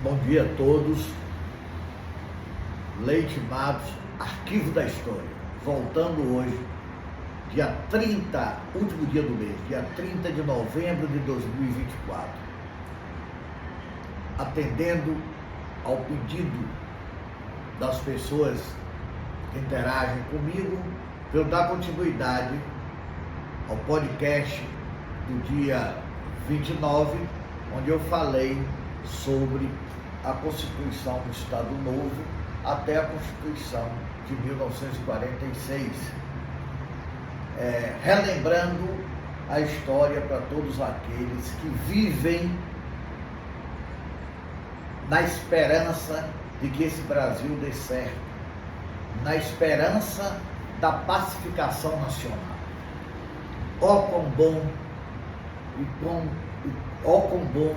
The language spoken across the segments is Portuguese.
Bom dia a todos. Leite Matos, Arquivo da História. Voltando hoje, dia 30, último dia do mês, dia 30 de novembro de 2024. Atendendo ao pedido das pessoas que interagem comigo, para eu dar continuidade ao podcast do dia 29, onde eu falei sobre a Constituição do Estado Novo até a Constituição de 1946, relembrando a história para todos aqueles que vivem na esperança de que esse Brasil dê certo, na esperança da pacificação nacional. Ó quão bom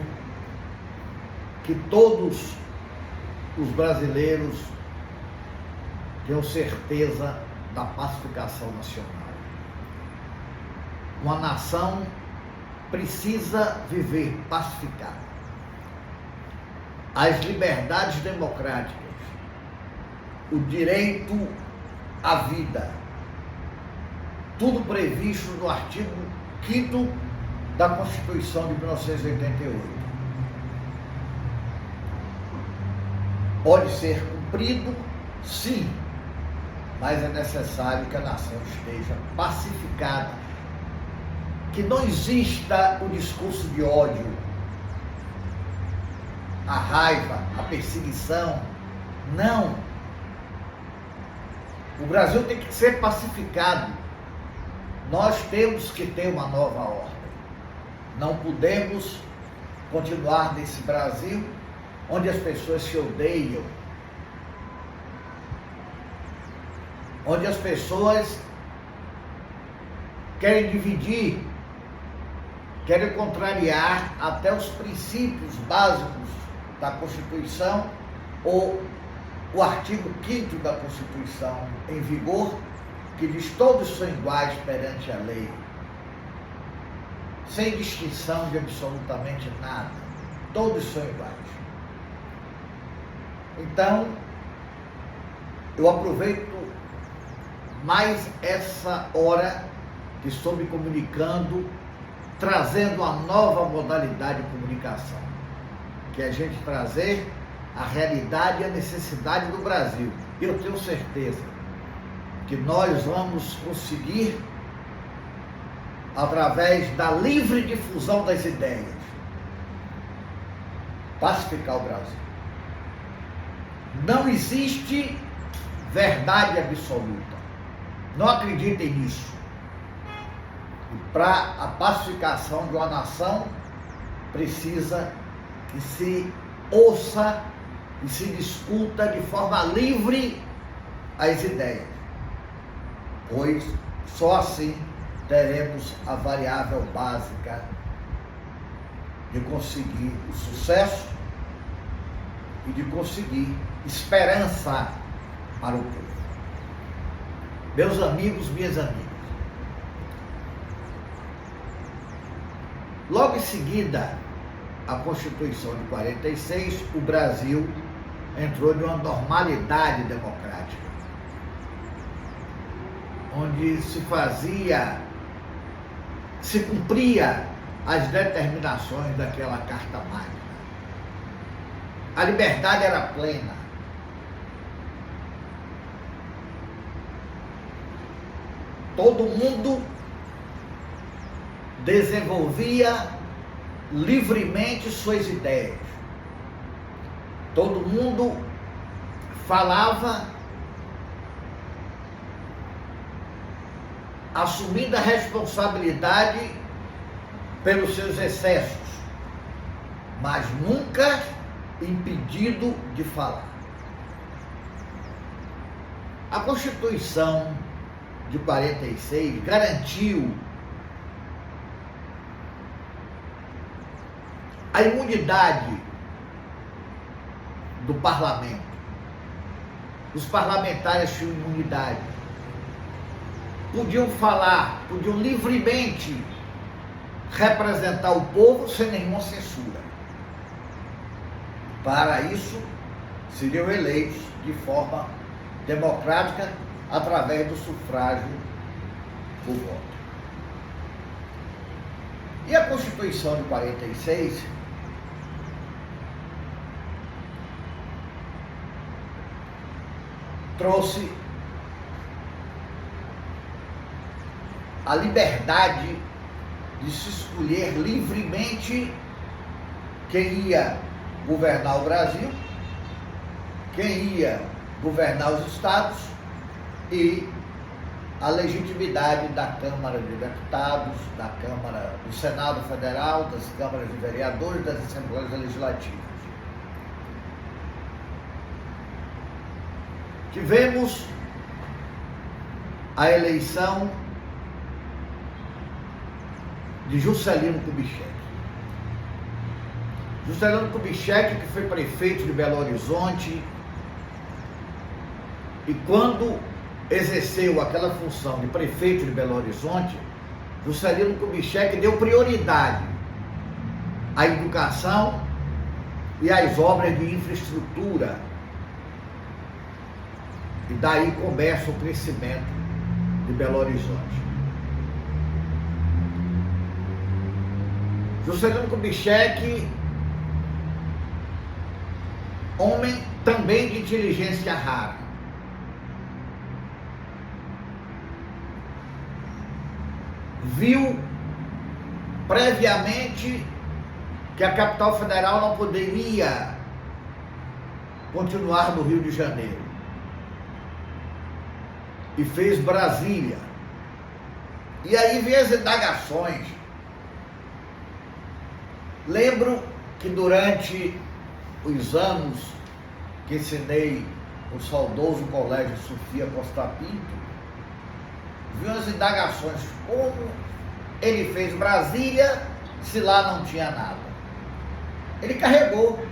que todos os brasileiros tenham certeza da pacificação nacional. Uma nação precisa viver pacificada. As liberdades democráticas, o direito à vida, tudo previsto no artigo 5º da Constituição de 1988. Pode ser cumprido, sim, mas é necessário que a nação esteja pacificada, que não exista o discurso de ódio, a raiva, a perseguição. Não. O Brasil tem que ser pacificado. Nós temos que ter uma nova ordem. Não podemos continuar nesse Brasil onde as pessoas se odeiam, onde as pessoas querem dividir, querem contrariar até os princípios básicos da Constituição ou o artigo 5º da Constituição em vigor, que diz que todos são iguais perante a lei, sem distinção de absolutamente nada, todos são iguais. Então, eu aproveito mais essa hora que estou me comunicando, trazendo uma nova modalidade de comunicação, que é a gente trazer a realidade e a necessidade do Brasil. Eu tenho certeza que nós vamos conseguir, através da livre difusão das ideias, pacificar o Brasil. Não existe verdade absoluta. Não acreditem nisso. E para a pacificação de uma nação, precisa que se ouça e se discuta de forma livre as ideias, pois só assim teremos a variável básica de conseguir o sucesso e de conseguir esperança para o povo. Meus amigos, minhas amigas, logo em seguida à Constituição de 46, o Brasil entrou numa normalidade democrática, onde se cumpria as determinações daquela Carta Magna. A liberdade era plena. Todo mundo desenvolvia livremente suas ideias. Todo mundo falava assumindo a responsabilidade pelos seus excessos, mas nunca impedido de falar. A Constituição de 46 garantiu a imunidade do parlamento. Os parlamentares tinham imunidade. Podiam falar, podiam livremente representar o povo sem nenhuma censura. Para isso, seriam eleitos de forma democrática através do sufrágio por voto. E a Constituição de 46 trouxe a liberdade de se escolher livremente quem ia governar o Brasil, quem ia governar os estados e a legitimidade da Câmara de Deputados, da Câmara do Senado Federal, das câmaras de vereadores, das Assembleias Legislativas. Tivemos a eleição de Juscelino Kubitschek. Juscelino Kubitschek, que foi prefeito de Belo Horizonte, e quando exerceu aquela função de prefeito de Belo Horizonte, Juscelino Kubitschek deu prioridade à educação e às obras de infraestrutura. E daí começa o crescimento de Belo Horizonte. Juscelino Kubitschek, homem também de inteligência rara, viu previamente que a capital federal não poderia continuar no Rio de Janeiro e fez Brasília. E aí vem as indagações. Lembro que durante os anos que ensinei o saudoso Colégio Sofia Costa Pinto, vi as indagações, como ele fez Brasília se lá não tinha nada. Ele carregou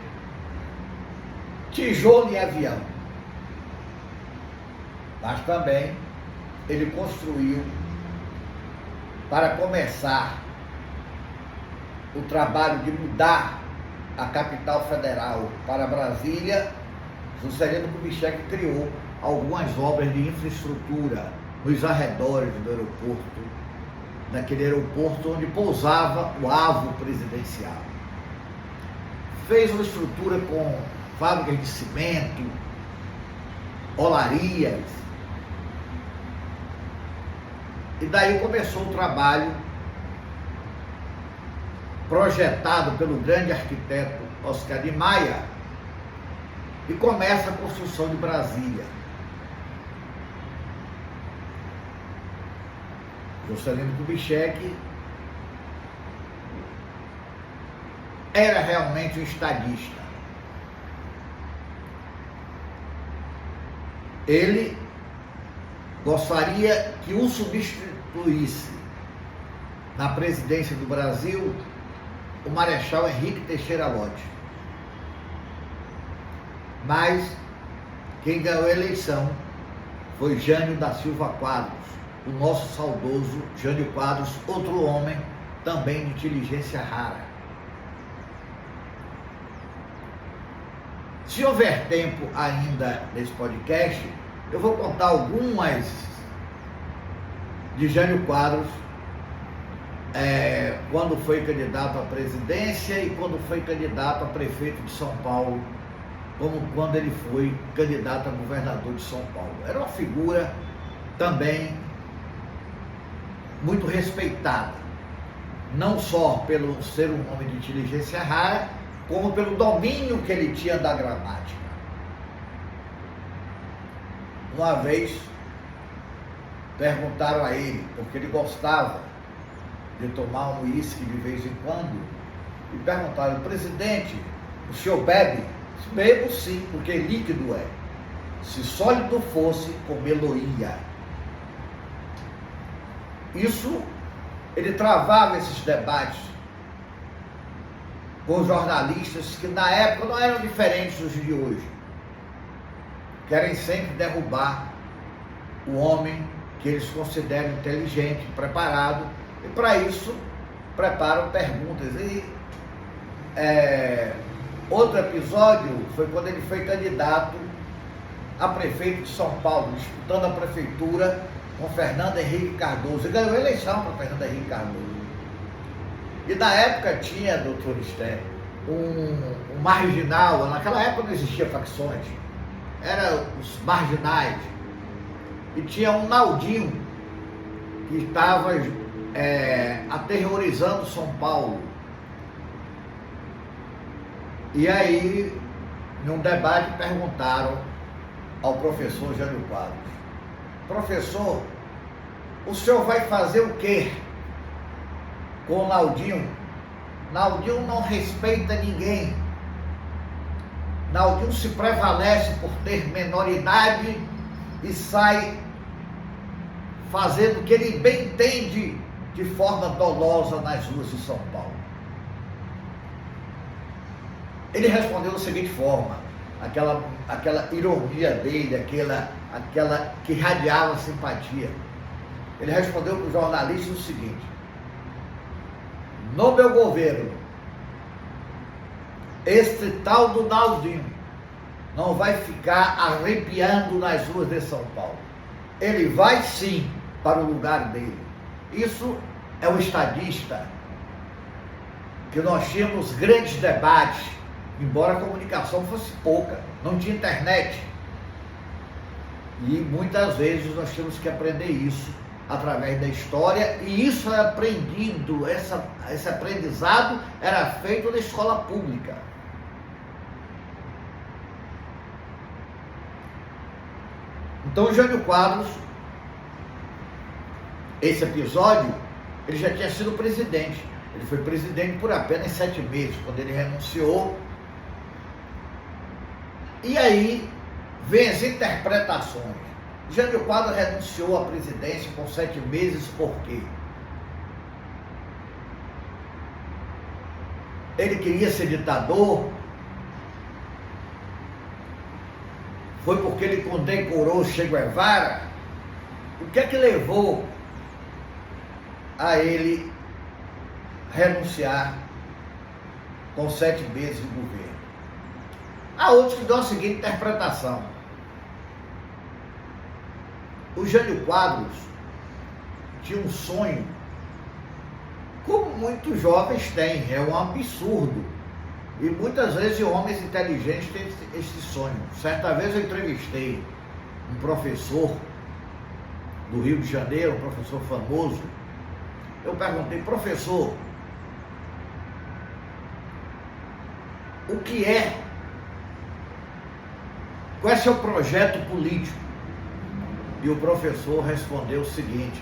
tijolo e avião, mas também ele construiu, para começar o trabalho de mudar a capital federal para Brasília, Juscelino Kubitschek criou algumas obras de infraestrutura nos arredores do aeroporto, naquele aeroporto onde pousava o avo presidencial. Fez uma estrutura com fábricas de cimento, olarias, e daí começou o trabalho projetado pelo grande arquiteto Oscar Niemeyer, e começa a construção de Brasília. Juscelino Kubitschek era realmente um estadista. Ele gostaria que o substituísse na presidência do Brasil o Marechal Henrique Teixeira Lott. Mas quem ganhou a eleição foi Jânio da Silva Quadros, o nosso saudoso Jânio Quadros, outro homem também de inteligência rara. Se houver tempo ainda nesse podcast, eu vou contar algumas de Jânio Quadros, quando foi candidato à presidência e quando foi candidato a prefeito de São Paulo, como quando ele foi candidato a governador de São Paulo. Era uma figura também muito respeitada, não só pelo ser um homem de inteligência rara, como pelo domínio que ele tinha da gramática. Uma vez perguntaram a ele, porque ele gostava de tomar um uísque de vez em quando, e perguntaram: presidente, o senhor bebe? Bebo sim, porque líquido é. Se sólido fosse, comê-lo-ia. Isso, ele travava esses debates com jornalistas que na época não eram diferentes dos de hoje. Querem sempre derrubar o homem que eles consideram inteligente, preparado, e para isso preparam perguntas. E Outro episódio foi quando ele foi candidato a prefeito de São Paulo, disputando a prefeitura com Fernando Henrique Cardoso. E ganhou a eleição para Fernando Henrique Cardoso. E na época tinha, doutor Esté, um marginal. Naquela época não existia facções, eram os marginais. E tinha um Naldinho que estava aterrorizando São Paulo. E aí, num debate, perguntaram ao professor Jânio Quadros: professor, o senhor vai fazer o quê com o Naldinho? Naldinho não respeita ninguém. Naldinho se prevalece por ter menoridade e sai fazendo o que ele bem entende de forma dolosa nas ruas de São Paulo. Ele respondeu da seguinte forma, aquela ironia dele, aquela que irradiava simpatia. Ele respondeu para o jornalista o seguinte: no meu governo, este tal do Naldinho não vai ficar arrepiando nas ruas de São Paulo. Ele vai sim para o lugar dele. Isso é o estadista que nós tínhamos grandes debates, embora a comunicação fosse pouca, não tinha internet. E muitas vezes nós temos que aprender isso através da história, e isso é aprendido, esse aprendizado era feito na escola pública. Então o Jânio Quadros, esse episódio, ele já tinha sido presidente. Ele foi presidente por apenas 7 meses, quando ele renunciou. E aí vem as interpretações. Jânio Quadros renunciou à presidência com 7 meses, por quê? Ele queria ser ditador? Foi porque ele condecorou Che Guevara? O que é que levou a ele renunciar com 7 meses de governo? Há outros que dão a seguinte interpretação: o Jânio Quadros tinha um sonho, como muitos jovens têm, é um absurdo. E muitas vezes homens inteligentes têm esse sonho. Certa vez eu entrevistei um professor do Rio de Janeiro, um professor famoso. Eu perguntei: professor, o que é? Qual é seu projeto político? E o professor respondeu o seguinte: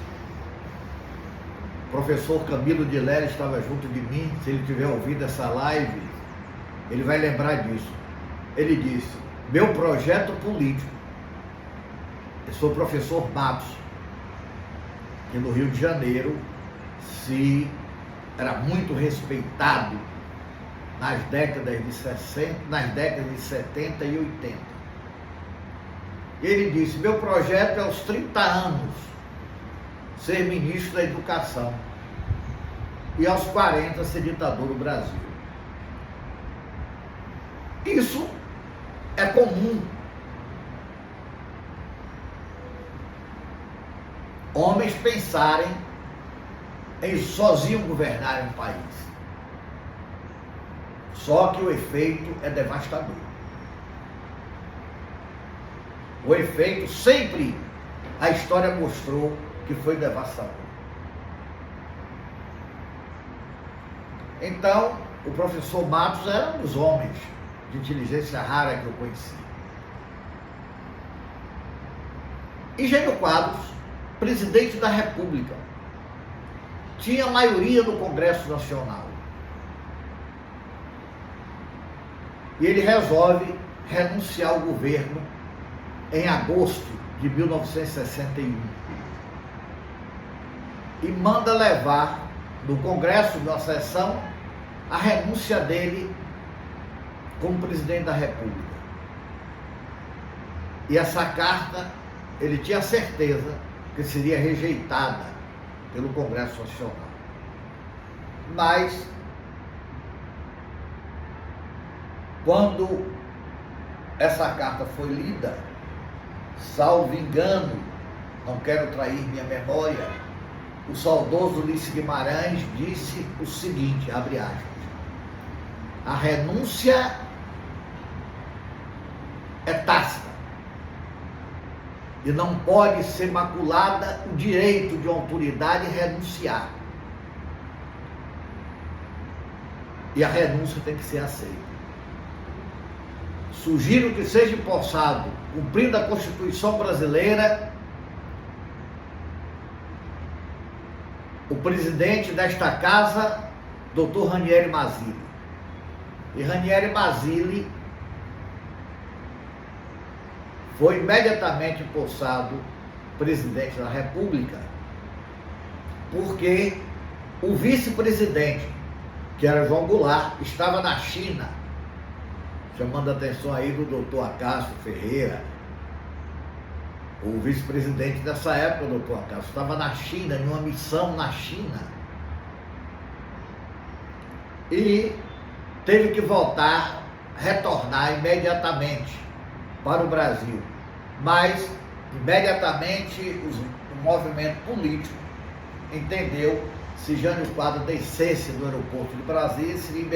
o professor Camilo de Léria estava junto de mim. Se ele tiver ouvido essa live, ele vai lembrar disso. Ele disse: meu projeto político. Eu sou o professor Matos, que no Rio de Janeiro era muito respeitado nas décadas de 60, nas décadas de 70 e 80. Ele disse: meu projeto é aos 30 anos ser ministro da Educação e aos 40 ser ditador do Brasil. Isso é comum. Homens pensarem em sozinho governar um país. Só que o efeito é devastador. O efeito sempre, a história mostrou que foi devastador. Então, o professor Matos era um dos homens de inteligência rara que eu conheci. E Jânio Quadros, presidente da República, tinha maioria no Congresso Nacional. E ele resolve renunciar ao governo em agosto de 1961. E manda levar no Congresso, na sessão, a renúncia dele como presidente da República. E essa carta, ele tinha certeza que seria rejeitada pelo Congresso Nacional. Mas Quando essa carta foi lida, salvo engano, não quero trair minha memória, o saudoso Ulisses Guimarães disse o seguinte, abre aspas, a renúncia é tácita e não pode ser maculada o direito de uma autoridade renunciar. E a renúncia tem que ser aceita. Sugiro que seja empossado, cumprindo a Constituição brasileira, o presidente desta casa, Dr. Ranieri Mazzilli. E Ranieri Mazzilli foi imediatamente empossado presidente da República, porque o vice-presidente, que era João Goulart, estava na China, chamando a atenção aí do doutor Acácio Ferreira, o vice-presidente dessa época, o doutor Acácio, estava na China, em uma missão na China, e teve que voltar, retornar imediatamente para o Brasil. Mas, imediatamente, o movimento político entendeu se Jânio Quadros descesse do aeroporto de Brasília, se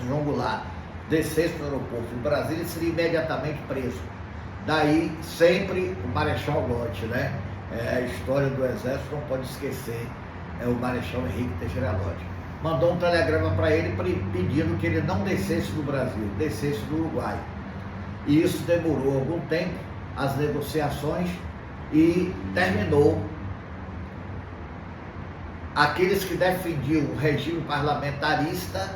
João Goulart descesse do aeroporto de Brasília, ele seria imediatamente preso. Daí, sempre o Marechal Lott, né? A história do Exército não pode esquecer, é o Marechal Henrique Teixeira Lott. Mandou um telegrama para ele pedindo que ele não descesse do Brasil, descesse do Uruguai. E isso demorou algum tempo, as negociações, e terminou. Aqueles que defendiam o regime parlamentarista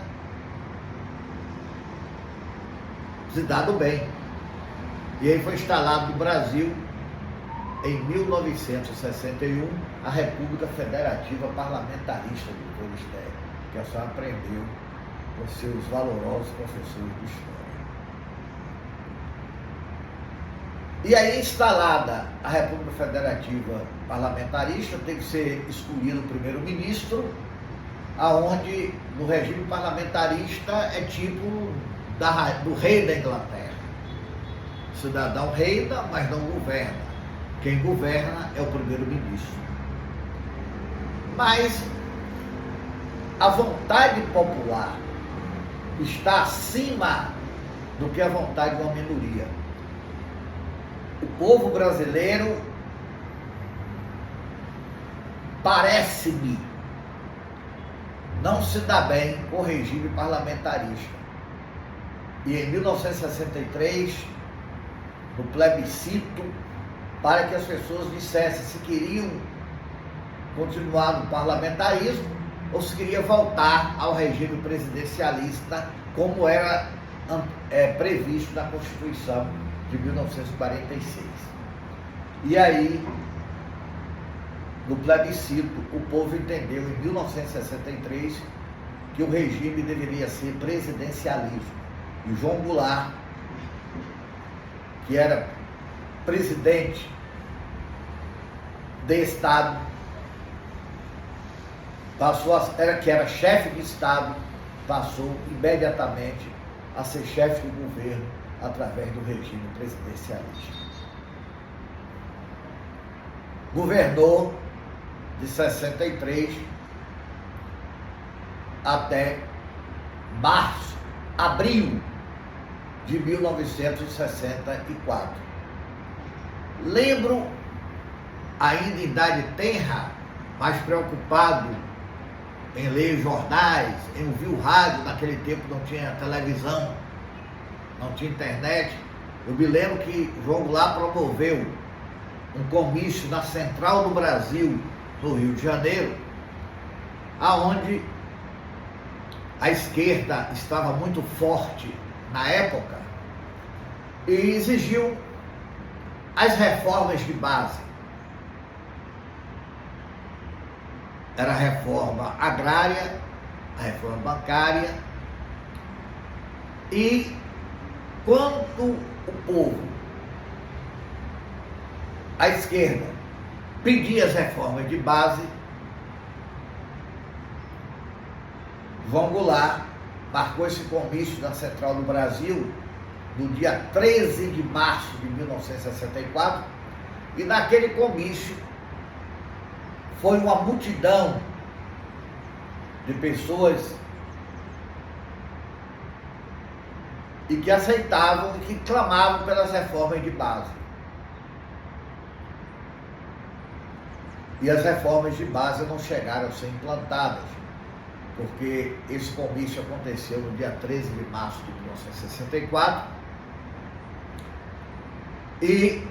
se dado bem. E aí foi instalado no Brasil, em 1961, a República Federativa Parlamentarista do Ministério, que a senhora aprendeu com seus valorosos professores de História. E aí, instalada a República Federativa Parlamentarista, tem que ser escolhido o primeiro-ministro, aonde no regime parlamentarista é tipo do rei da Inglaterra. O cidadão reina, mas não governa. Quem governa é o primeiro-ministro. Mas a vontade popular está acima do que a vontade de uma minoria. O povo brasileiro, parece-me, não se dá bem com o regime parlamentarista. E em 1963, no plebiscito, para que as pessoas dissessem se queriam continuar no parlamentarismo ou se queria voltar ao regime presidencialista, como era previsto na Constituição de 1946. E aí, no plebiscito, o povo entendeu em 1963 que o regime deveria ser presidencialismo. E João Goulart, que era presidente de Estado, que era chefe de Estado, passou imediatamente a ser chefe do governo através do regime presidencialista. Governou de 63 até abril de 1964. Lembro, ainda em idade tenra, mais preocupado em ler jornais, em ouvir o rádio, naquele tempo não tinha televisão, não tinha internet. Eu me lembro que João Goulart promoveu um comício na Central do Brasil, no Rio de Janeiro, aonde a esquerda estava muito forte na época e exigiu as reformas de base. Era a reforma agrária, a reforma bancária, e quando o povo, a esquerda, pedia as reformas de base, João Goulart marcou esse comício na Central do Brasil no dia 13 de março de 1964, e naquele comício foi uma multidão de pessoas e que aceitavam e que clamavam pelas reformas de base. E as reformas de base não chegaram a ser implantadas, porque esse comício aconteceu no dia 13 de março de 1964 e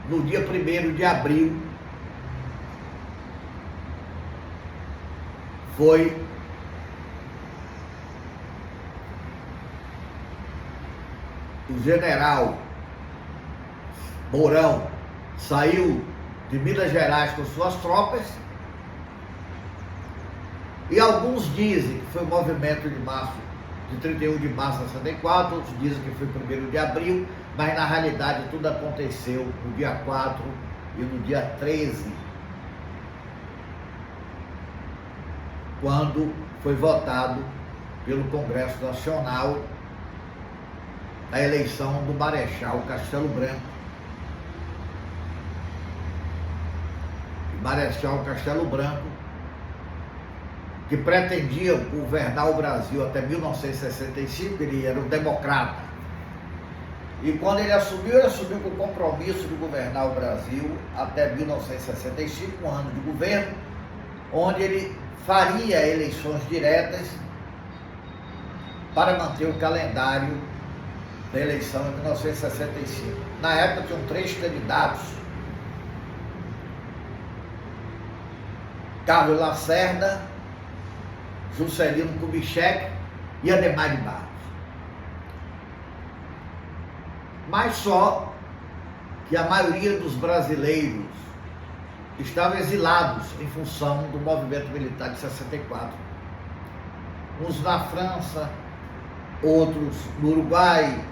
no dia 1º de abril foi o general Mourão saiu de Minas Gerais com suas tropas, e alguns dizem que foi o movimento de março, de 31 de março de 64, outros dizem que foi 1º de abril, mas na realidade tudo aconteceu no dia 4 e no dia 13, quando foi votado pelo Congresso Nacional a eleição do Marechal Castelo Branco. Marechal Castelo Branco, que pretendia governar o Brasil até 1965, ele era um democrata. E quando ele assumiu com o compromisso de governar o Brasil até 1965, um ano de governo, onde ele faria eleições diretas para manter o calendário da eleição em 1965. Na época tinham 3 candidatos: Carlos Lacerda, Juscelino Kubitschek e Adhemar de Barros. Mas só que a maioria dos brasileiros estavam exilados em função do movimento militar de 64. Uns na França, outros no Uruguai,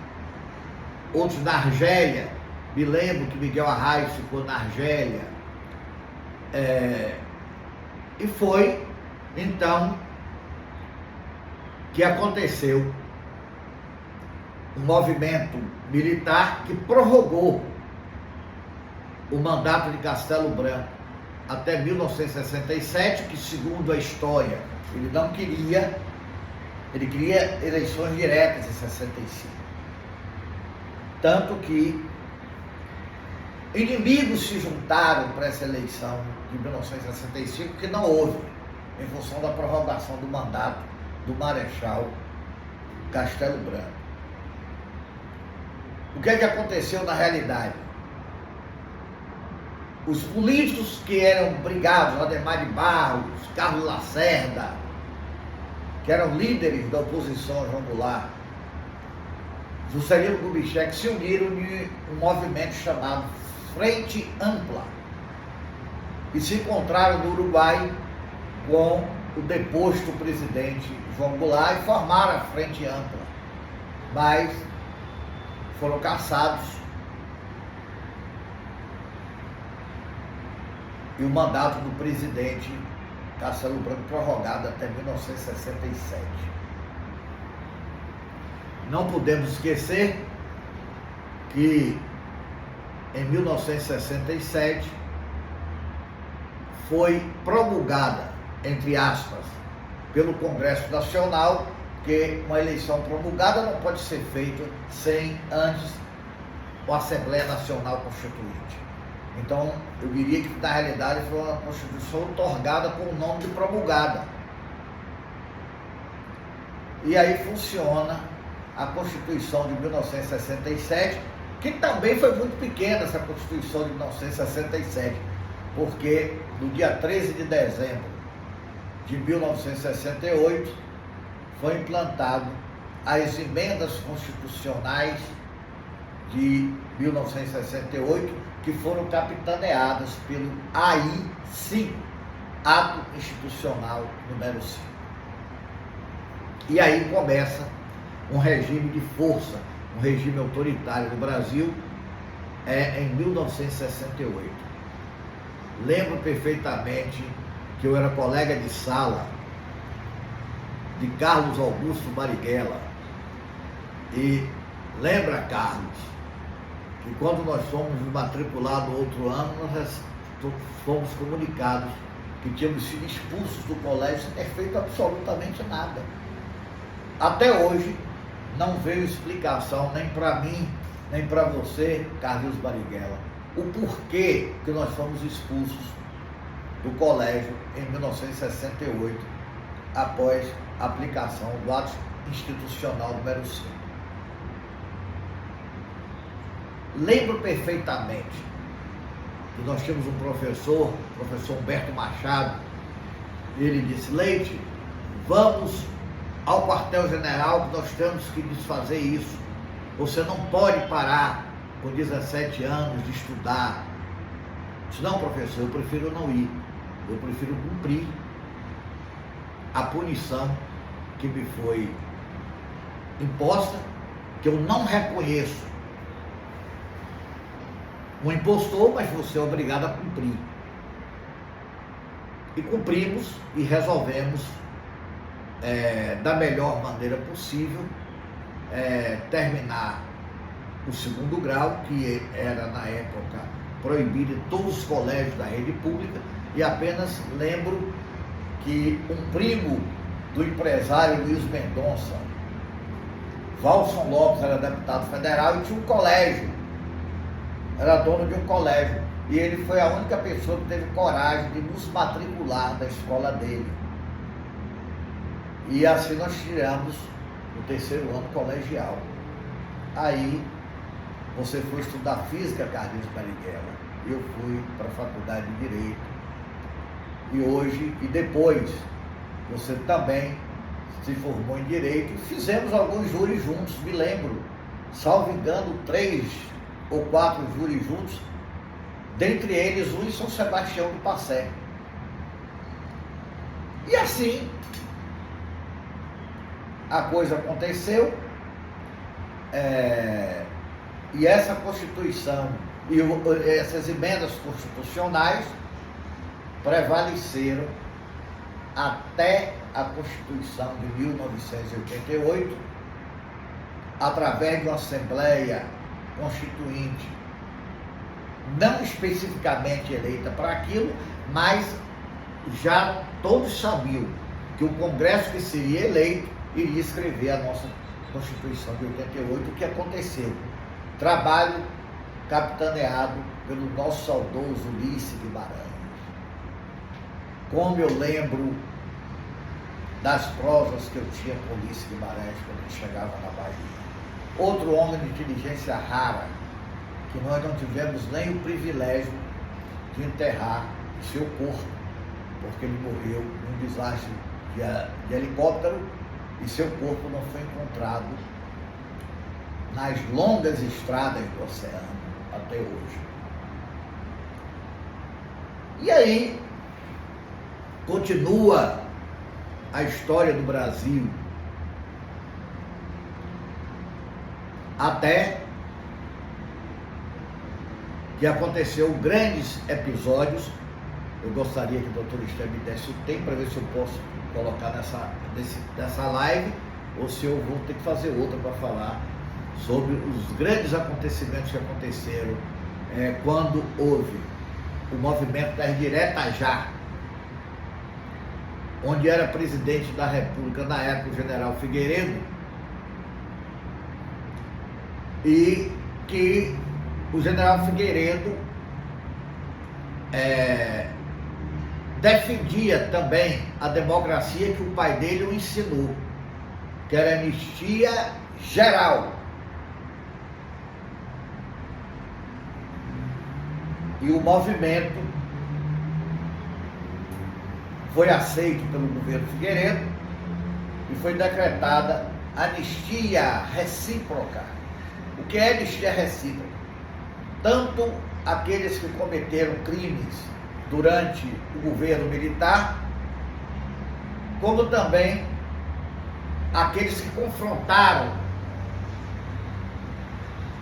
outros na Argélia. Me lembro que Miguel Arraes ficou na Argélia. E foi, então, que aconteceu um movimento militar que prorrogou o mandato de Castelo Branco até 1967, que, segundo a história, ele não queria, ele queria eleições diretas em 65. Tanto que inimigos se juntaram para essa eleição de 1965, que não houve, em função da prorrogação do mandato do Marechal Castelo Branco. O que é que aconteceu na realidade? Os políticos que eram brigados, Adhemar de Barros, Carlos Lacerda, que eram líderes da oposição a João Goulart, Juscelino Kubitschek, se uniram em um movimento chamado Frente Ampla e se encontraram no Uruguai com o deposto presidente João Goulart e formaram a Frente Ampla, mas foram caçados e o mandato do presidente Castelo Branco prorrogado até 1967. Não podemos esquecer que em 1967 foi promulgada, entre aspas, pelo Congresso Nacional, que uma eleição promulgada não pode ser feita sem antes a Assembleia Nacional Constituinte. Então, eu diria que na realidade foi uma Constituição otorgada com o nome de promulgada. E aí funciona a Constituição de 1967, que também foi muito pequena, essa Constituição de 1967, porque no dia 13 de dezembro de 1968 foi implantado as emendas constitucionais de 1968, que foram capitaneadas pelo AI-5, Ato Institucional número 5. E aí começa um regime de força, um regime autoritário no Brasil, em 1968. Lembro perfeitamente que eu era colega de sala de Carlos Augusto Marighella. E lembra, Carlos, que quando nós fomos matriculados outro ano, nós fomos comunicados que tínhamos sido expulsos do colégio sem ter feito absolutamente nada. Até hoje não veio explicação nem para mim, nem para você, Carlos Marighella, o porquê que nós fomos expulsos do colégio em 1968, após a aplicação do ato institucional número 5. Lembro perfeitamente que nós tínhamos um professor Humberto Machado, e ele disse: Leite, vamos ao quartel-general que nós temos que desfazer isso. Você não pode parar com 17 anos de estudar. Eu disse: não, professor, eu prefiro não ir. Eu prefiro cumprir a punição que me foi imposta, que eu não reconheço um impostor, mas você é obrigado a cumprir. E cumprimos e resolvemos, da melhor maneira possível, terminar o 2º grau, que era na época proibido em todos os colégios da rede pública, e apenas lembro que um primo do empresário Luiz Mendonça, Walson Lopes, era deputado federal e tinha um colégio, era dono de um colégio, e ele foi a única pessoa que teve coragem de nos matricular da escola dele. E assim nós tiramos o 3º ano colegial. Aí você foi estudar física, Carlos Marighella, eu fui para a faculdade de Direito. E hoje, e depois, você também se formou em Direito. Fizemos alguns júris juntos, me lembro, salvo engano, 3 ou 4 júris juntos, dentre eles um em São Sebastião do Passé. E assim a coisa aconteceu, e essa Constituição e essas emendas constitucionais prevaleceram até a Constituição de 1988, através de uma Assembleia Constituinte, não especificamente eleita para aquilo, mas já todos sabiam que o Congresso que seria eleito iria escrever a nossa Constituição de 88, o que aconteceu. Trabalho capitaneado pelo nosso saudoso Ulisses Guimarães. Como eu lembro das prosas que eu tinha com Ulisses Guimarães quando ele chegava na Bahia. Outro homem de inteligência rara, que nós não tivemos nem o privilégio de enterrar o seu corpo, porque ele morreu num desastre de helicóptero e seu corpo não foi encontrado nas longas estradas do oceano até hoje. E aí continua a história do Brasil até que aconteceu grandes episódios. Eu gostaria que o doutor Esther me desse o tempo para ver se eu posso colocar nessa live, ou se eu vou ter que fazer outra para falar sobre os grandes acontecimentos que aconteceram quando houve o movimento das diretas já, onde era presidente da República na época o general Figueiredo, e que o general Figueiredo defendia também a democracia que o pai dele o ensinou, que era anistia geral. E o movimento foi aceito pelo governo Figueiredo e foi decretada anistia recíproca. O que é anistia recíproca? Tanto aqueles que cometeram crimes durante o governo militar, como também aqueles que confrontaram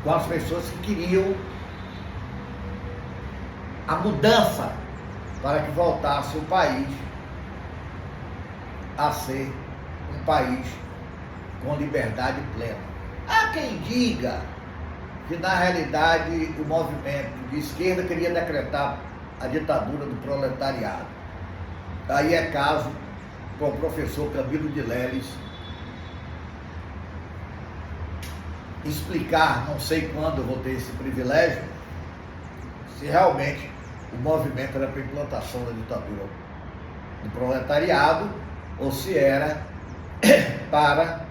com as pessoas que queriam a mudança para que voltasse o país a ser um país com liberdade plena. Há quem diga que, na realidade, o movimento de esquerda queria decretar a ditadura do proletariado. Daí é caso com o professor Camilo de Leles explicar, não sei quando eu vou ter esse privilégio, se realmente o movimento era para a implantação da ditadura do proletariado ou se era para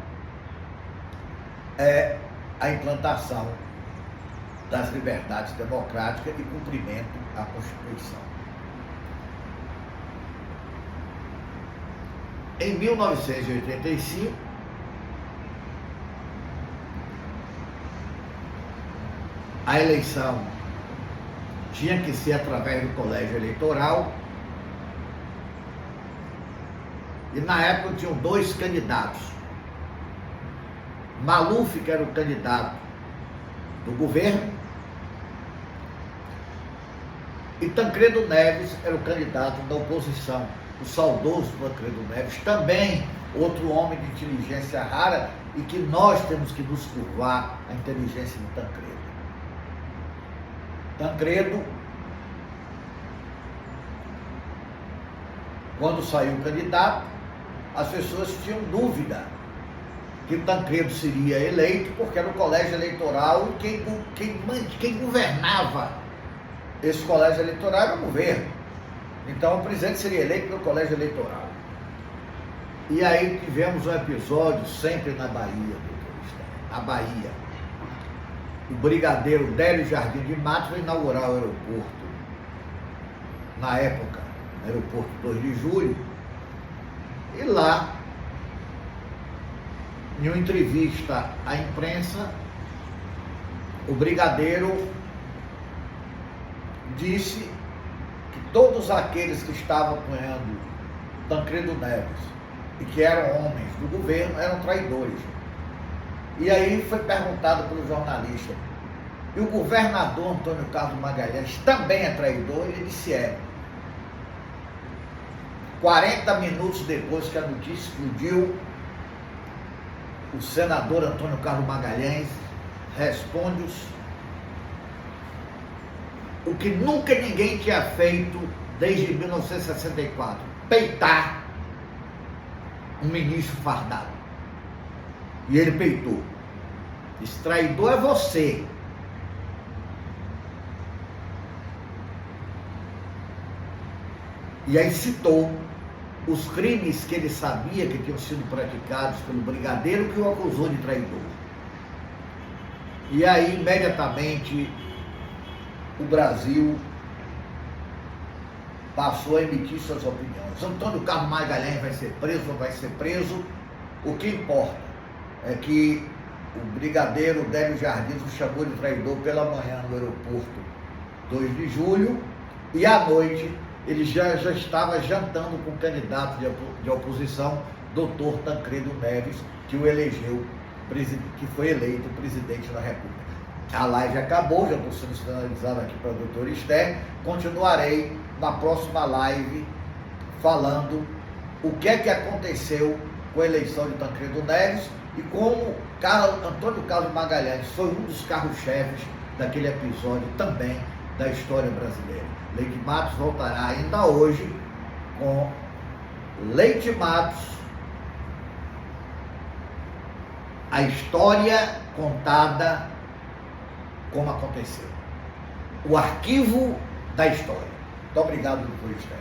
a implantação das liberdades democráticas e cumprimento à Constituição. Em 1985, a eleição tinha que ser através do colégio eleitoral e na época tinham dois candidatos. Maluf, que era o candidato do governo, e Tancredo Neves era o candidato da oposição, o saudoso Tancredo Neves, também outro homem de inteligência rara e que nós temos que nos curvar à inteligência de Tancredo. Tancredo, quando saiu o candidato, as pessoas tinham dúvida que Tancredo seria eleito, porque era o colégio eleitoral e quem governava esse colégio eleitoral era o governo. Então o presidente seria eleito pelo colégio eleitoral. E aí tivemos um episódio sempre na Bahia, na Bahia. O brigadeiro Délio Jardim de Matos foi inaugurar o aeroporto, na época, aeroporto 2 de Julho, e lá, em uma entrevista à imprensa, o brigadeiro disse que todos aqueles que estavam apoiando Tancredo Neves e que eram homens do governo eram traidores. E aí foi perguntado pelo jornalista: e o governador Antônio Carlos Magalhães também é traidor? Ele disse: é. 40 minutos depois que a notícia explodiu, o senador Antônio Carlos Magalhães responde o que nunca ninguém tinha feito desde 1964, peitar um ministro fardado. E ele peitou. Esse traidor é você. E aí citou os crimes que ele sabia que tinham sido praticados pelo brigadeiro que o acusou de traidor. E aí, imediatamente, o Brasil passou a emitir suas opiniões. Antônio Carlos Magalhães vai ser preso ou vai ser preso? O que importa é que o brigadeiro Délio Jardim o chamou de traidor pela manhã no aeroporto 2 de julho e à noite ele já estava jantando com o candidato de oposição, doutor Tancredo Neves, que o elegeu, que foi eleito presidente da República. A live acabou, já estou sendo finalizado aqui para a doutora Esther. Continuarei na próxima live falando o que é que aconteceu com a eleição de Tancredo Neves e como Antônio Carlos Magalhães foi um dos carros-chefes daquele episódio também da história brasileira. Leite Matos voltará ainda hoje com Leite Matos, a história contada como aconteceu. O arquivo da história. Muito obrigado, doutor Esther.